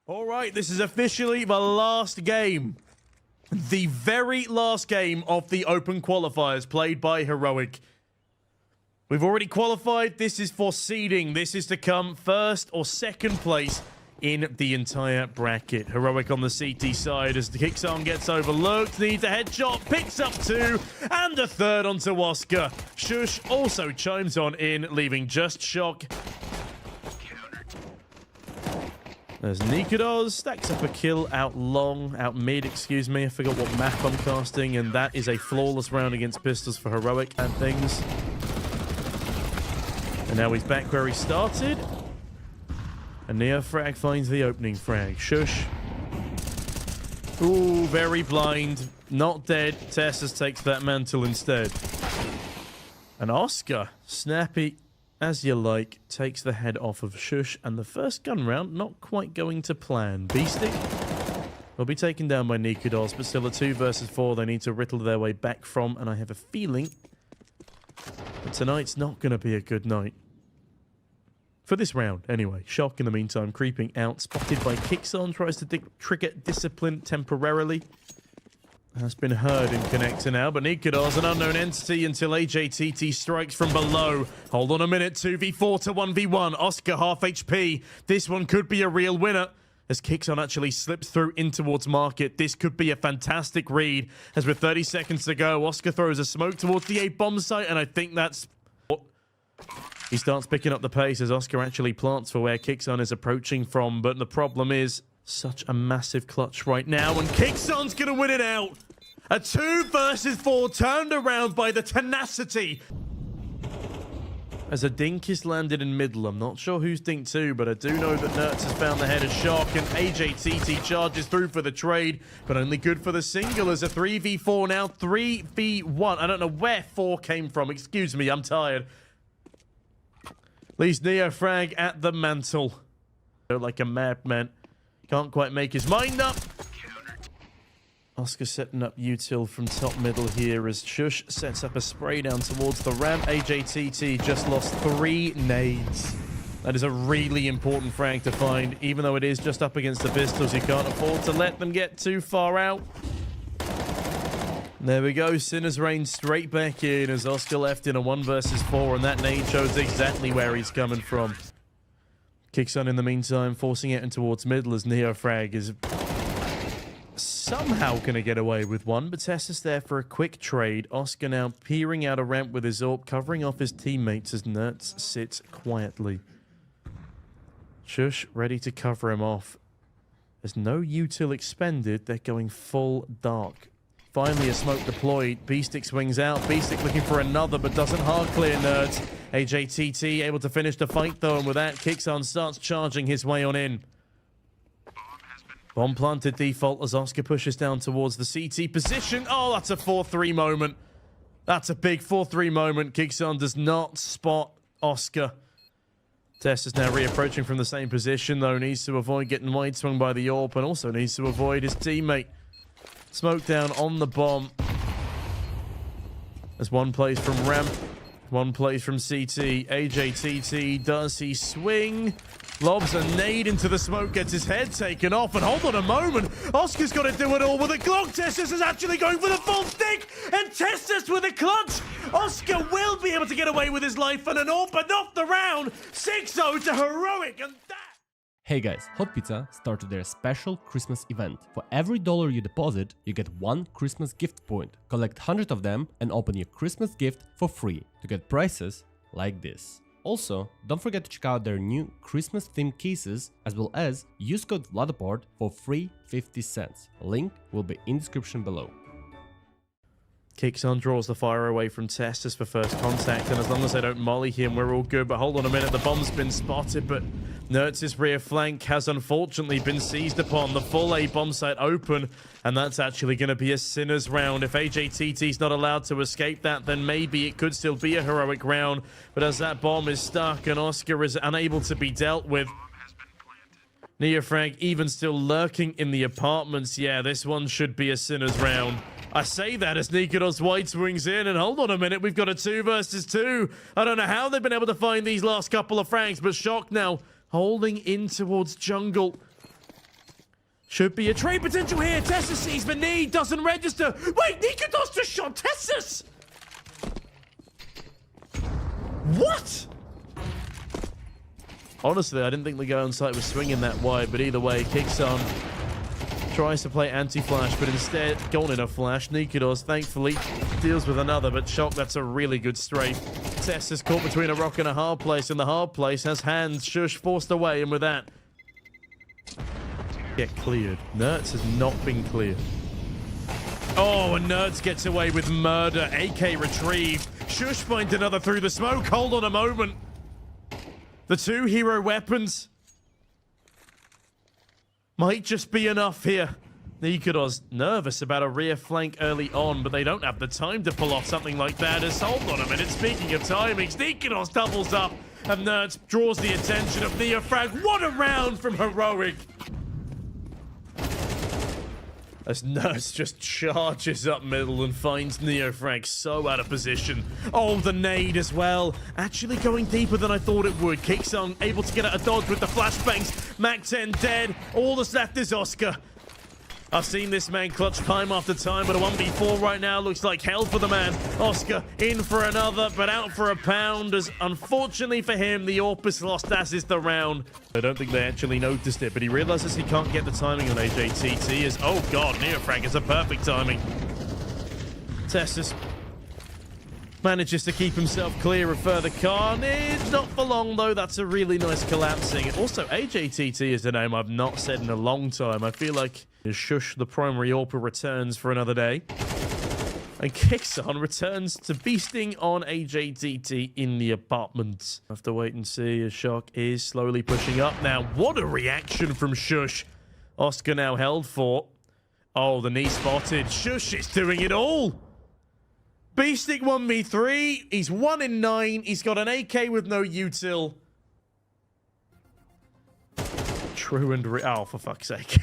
All right, this is officially the last game. The very last game of the Open Qualifiers played by Heroic. We've already qualified. This is for seeding. This is to come first or second place in the entire bracket. Heroic on the CT side as the Kixon gets overlooked. Needs a headshot. Picks up two. And a third onto Oscar. Shush also chimes on in, leaving just Shock. There's Nikodos, stacks up a kill out mid, excuse me. I forgot what map I'm casting, and that is a flawless round against pistols for Heroic and things. And now he's back where he started. And Neofrag finds the opening frag. Shush. Ooh, very blind. Not dead. Tessus takes that mantle instead. And Oscar, snappy as you like, takes the head off of Shush, and the first gun round not quite going to plan. Beastic will be taken down by Nikodos, but still a 2 versus 4 they need to riddle their way back from, and I have a feeling that tonight's not going to be a good night. For this round, anyway. Shock, in the meantime, creeping out, spotted by Kixon, tries to trigger discipline temporarily. Has been heard in connector now, but Nikodos, an unknown entity until AJTT strikes from below. Hold on a minute, 2v4 to 1v1. Oscar half HP. This one could be a real winner. As Kixon actually slips through in towards Market. This could be a fantastic read. As with 30 seconds to go, Oscar throws a smoke towards the A bomb site, and I think that's... He starts picking up the pace as Oscar actually plants for where Kixon is approaching from, but the problem is such a massive clutch right now, and Kixon's gonna win it out. A 2 versus 4 turned around by the tenacity. As a dink is landed in middle, I'm not sure who's dinked to, but I do know that Nertz has found the head of Shock, and AJTT charges through for the trade, but only good for the single as a 3v4 now, 3v1. I don't know where 4 came from, excuse me, I'm tired. Leaves Neofrag at the mantle. Like a madman. Can't quite make his mind up. Oscar setting up util from top middle here as Shush sets up a spray down towards the ramp. AJTT just lost 3 nades. That is a really important frag to find. Even though it is just up against the pistols, you can't afford to let them get too far out. There we go. Sinner's Reign straight back in as Oscar left in a 1 versus 4, and that nade shows exactly where he's coming from. Kixon in the meantime forcing it in towards middle as Neofrag is somehow going to get away with one, but Tessus there for a quick trade. Oscar now peering out a ramp with his AWP, covering off his teammates as Nertz sits quietly. Shush ready to cover him off. There's no util expended, they're going full dark. Finally a smoke deployed, Beastic swings out, Beastic looking for another but doesn't hard clear Nertz. AJTT able to finish the fight though, and with that Kixon starts charging his way on in. Bomb planted default as Oscar pushes down towards the CT position. Oh, that's a 4-3 moment. That's a big 4-3 moment. Kixon does not spot Oscar. Tess is now reapproaching from the same position, though. Needs to avoid getting wide swung by the AWP and also needs to avoid his teammate. Smoke down on the bomb. As one plays from ramp, one plays from CT. AJTT, does he swing? Lobs a nade into the smoke, gets his head taken off, and hold on a moment, Oscar's got to do it all with a Glock. Tessus is actually going for the full stick, and Tessus with a clutch. Oscar will be able to get away with his life and an AWP, but not the round. 6-0 to Heroic, and that... Hey guys, Hot Pizza started their special Christmas event. For every $1 you deposit, you get 1 Christmas gift point. Collect 100 of them and open your Christmas gift for free to get prices like this. Also, don't forget to check out their new Christmas themed cases, as well as use code VLADOPORT for free 50 cents. Link will be in description below. Kixon draws the fire away from Tessus for first contact, and as long as they don't molly him, we're all good. But hold on a minute, the bomb's been spotted, but Nertz's rear flank has unfortunately been seized upon. The full A bomb site open, and that's actually going to be a Sinner's round. If AJTT's not allowed to escape that, then maybe it could still be a Heroic round. But as that bomb is stuck and Oscar is unable to be dealt with, Neofrag even still lurking in the apartments. Yeah, this one should be a Sinner's round. I say that as Nikodos wide swings in, and hold on a minute, we've got a 2 versus 2. I don't know how they've been able to find these last couple of frags, but Shock now holding in towards jungle. Should be a trade potential here. Tessus sees the need, doesn't register. Wait, Nikodos just shot Tessus! What? Honestly, I didn't think the guy on site was swinging that wide, but either way, kicks on. Tries to play anti-flash, but instead gone in a flash. Nikodos, thankfully, deals with another, but Shock, that's a really good strafe. Tess is caught between a rock and a hard place, and the hard place has hands. Shush forced away, and with that, get cleared. Nerds has not been cleared. Oh, and Nerds gets away with murder. AK retrieved. Shush finds another through the smoke. Hold on a moment. The two hero weapons might just be enough here. Nikodos nervous about a rear flank early on, but they don't have the time to pull off something like that. As hold on a minute, speaking of timings, Nikodos doubles up, and Nerds draws the attention of Neofrag. What a round from Heroic! As Nerds just charges up middle and finds Neofrag so out of position. Oh, the nade as well. Actually going deeper than I thought it would. Kicks on, able to get out a dodge with the flashbangs. Mac 10 dead. All that's left is Oscar. I've seen this man clutch time after time, but a 1v4 right now looks like hell for the man. Oscar in for another, but out for a pound, as unfortunately for him, the Orpus lost as is the round. I don't think they actually noticed it, but he realizes he can't get the timing on AJTT as, oh god, Neofrag is a perfect timing. Tessus manages to keep himself clear of further carnage. Not for long, though. That's a really nice collapsing. Also, AJTT is a name I've not said in a long time. I feel like Shush, the primary AWPer, returns for another day. And Kixon returns to beasting on AJTT in the apartments. Have to wait and see as Shock is slowly pushing up. Now, what a reaction from Shush. Oscar now held for. Oh, the knee spotted. Shush is doing it all. Beasting 1v3. He's 1 in 9. He's got an AK with no util. True and oh, for fuck's sake.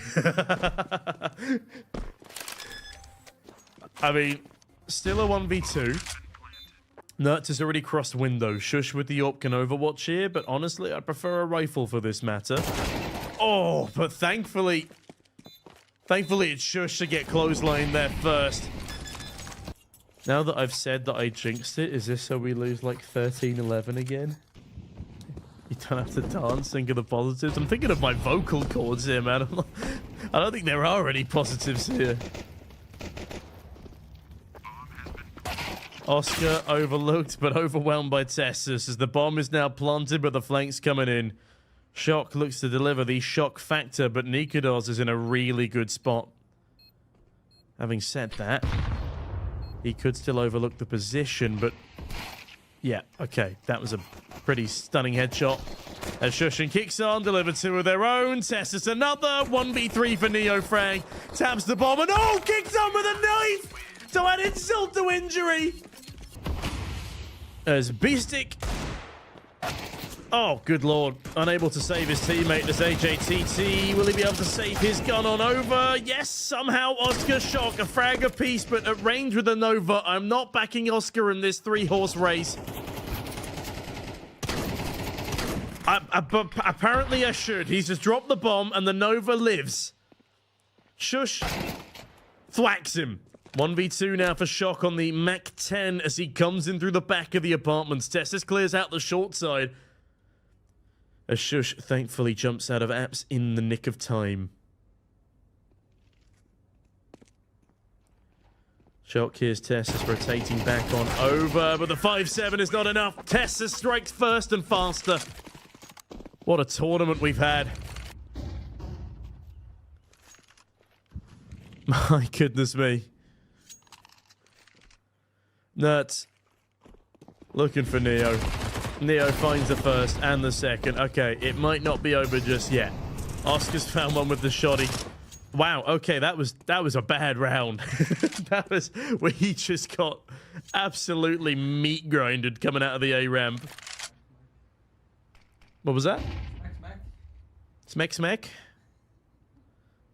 I mean, still a 1v2. Nerds has already crossed window. Shush with the AWP can overwatch here, but honestly, I prefer a rifle for this matter. Oh, but thankfully it's Shush to get clothesline there first. Now that I've said that I jinxed it, is this so we lose like 13-11 again? You don't have to dance, think of the positives. I'm thinking of my vocal cords here, man. I don't think there are any positives here. Oscar overlooked, but overwhelmed by Tessus as the bomb is now planted, but the flanks coming in. Shock looks to deliver the shock factor, but Nikodos is in a really good spot. Having said that, he could still overlook the position, but yeah, okay. That was a pretty stunning headshot. As Shush and Kixon deliver two of their own. Tessus another. 1v3 for Neofrag. Taps the bomb and oh, Kixon with a knife to add insult to injury. As Beastic. Oh, good lord. Unable to save his teammate as AJTT. Will he be able to save his gun on over? Yes, somehow Oscar Shock. A frag apiece, but at range with the Nova. I'm not backing Oscar in this 3-horse race. But apparently I should. He's just dropped the bomb and the Nova lives. Shush thwacks him. 1v2 now for Shock on the Mac 10 as he comes in through the back of the apartments. Tessus clears out the short side. As Shush thankfully jumps out of apps in the nick of time. Shock here's Tessus rotating back on over, but the 5-7 is not enough. Tessus strikes first and faster. What a tournament we've had. My goodness me. Nuts. Looking for Neo. Neo finds the first and the second. Okay, it might not be over just yet. Oscar's found one with the shoddy. Wow, okay, that was a bad round. That was where he just got absolutely meat grinded coming out of the A ramp. What was that? Smack smack.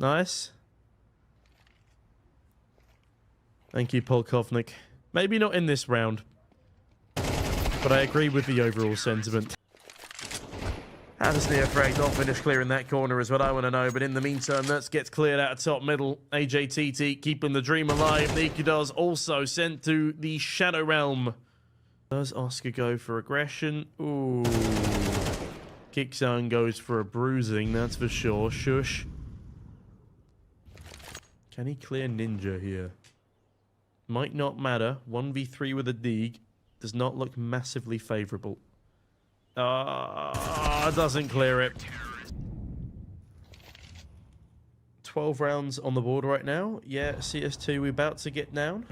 Nice. Thank you, Polkovnik. Maybe not in this round, but I agree with the overall sentiment. How does Neofrag not finish clearing that corner is what I want to know. But in the meantime, Nuts gets cleared out of top middle. AJTT keeping the dream alive. Nikudos also sent to the Shadow Realm. Does Oscar go for aggression? Ooh. Kickzone goes for a bruising, that's for sure. Shush. Can he clear Ninja here? Might not matter. 1v3 with a Deeg does not look massively favorable. Doesn't clear it. 12 rounds on the board right now. Yeah, CS2 we're about to get down.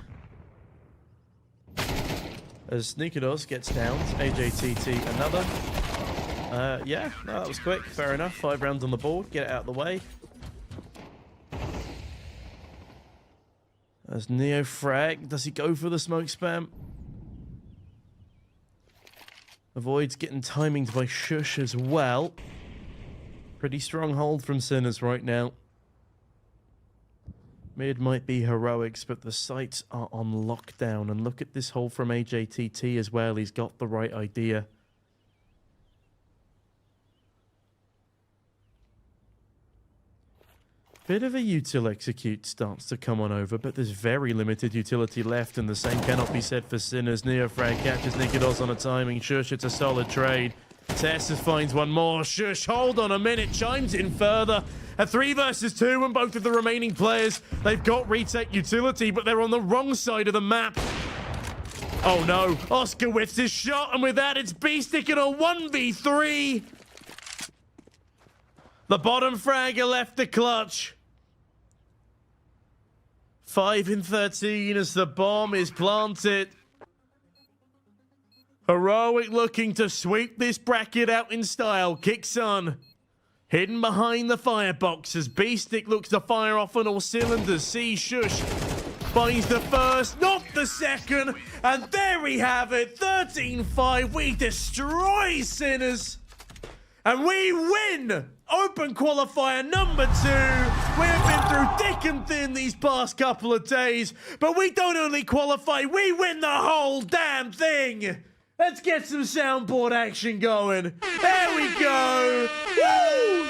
As Nikudos gets down, AJTT another. Yeah, no, that was quick. Fair enough. 5 rounds on the board. Get it out of the way. As Neofrag, does he go for the smoke spam? Avoids getting timinged by Shush as well. Pretty strong hold from Sinners right now. Mid might be heroics, but the sights are on lockdown. And look at this hold from AJTT as well. He's got the right idea. Bit of a util execute starts to come on over, but there's very limited utility left, and the same cannot be said for Sinners. Neofrag catches Nikudos on a timing. Shush, it's a solid trade. Tessus finds one more. Shush, hold on a minute, chimes in further. A 3 versus 2, and both of the remaining players, they've got retake utility, but they're on the wrong side of the map. Oh no, Oscar whiffs his shot, and with that, it's B-Stick in a 1v3. The bottom fragger left the clutch. 5 in 13 as the bomb is planted. Heroic looking to sweep this bracket out in style. Kicks on. Hidden behind the firebox as B-Stick looks to fire off on all cylinders. See Shush finds the first, not the second. And there we have it. 13-5. We destroy Sinners. And we win Open Qualifier number 2. We have been through thick and thin these past couple of days, but we don't only qualify, we win the whole damn thing. Let's get some soundboard action going. There we go. Woo!